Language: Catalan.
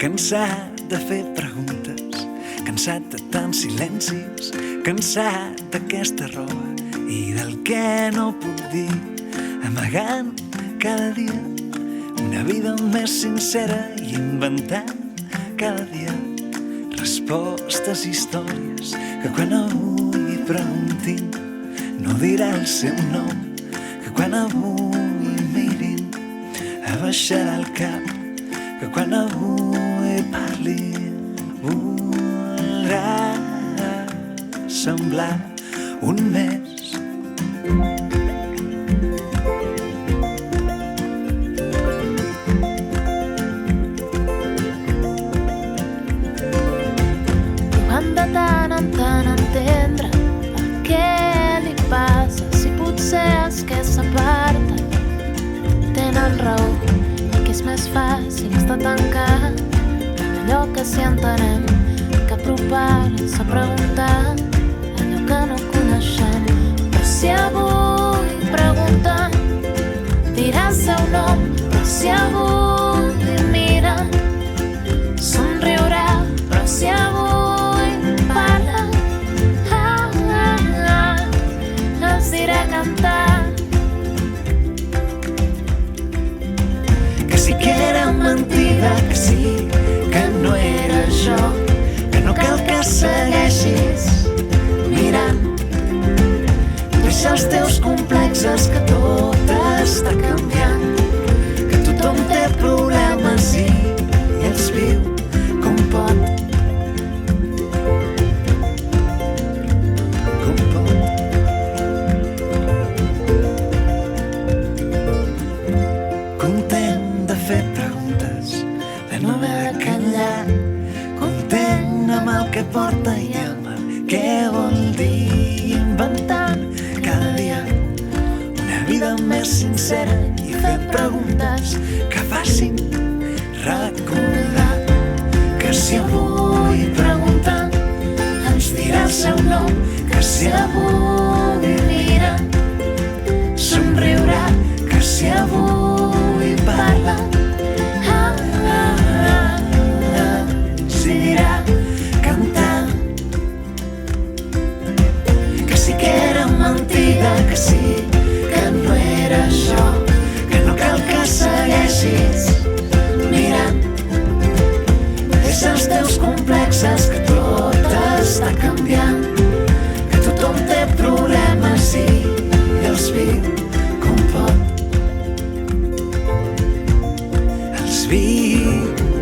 Cansat de fer preguntes, cansat de tants silencis, cansat d'aquesta roba i del que no puc dir, amagant cada dia una vida més sincera i inventant cada dia respostes i històries que quan avui preguntin no dirà el seu nom, que quan avui mirin abaixarà el cap, que quan avui parli voldrà semblar un mes. Provant de tant en tant entendre el que li passa, si potser els que s'aparten tenen raó, és més fàcil estar tancat en allò que s'hi entenem que apropar-se a preguntar allò que no coneixem. Però si avui pregunten dirà el seu nom, però si avui mira somriurà, però si avui parla els dirà cantant Que era mentida, que sí, que no era jo, que no cal que segueixis mirant. Deixa els teus complexes, que tot està canviant, que tothom té problemes i els viu com pot. Fer preguntes, de no haver de callar, content amb el que porta i amb el que vol dir, inventant cada dia una vida més sincera i fer preguntes que facin recordar que si avui pregunten ens dirà el seu nom, que si avui mira somriurà, que si avui parla dirà cantant que sí que era mentida, que sí, que no era jo, que no cal que segueixis mirant. Deixa els teus complexes, que tot està canviant, que tothom té problemes i els viu com pot. Els viu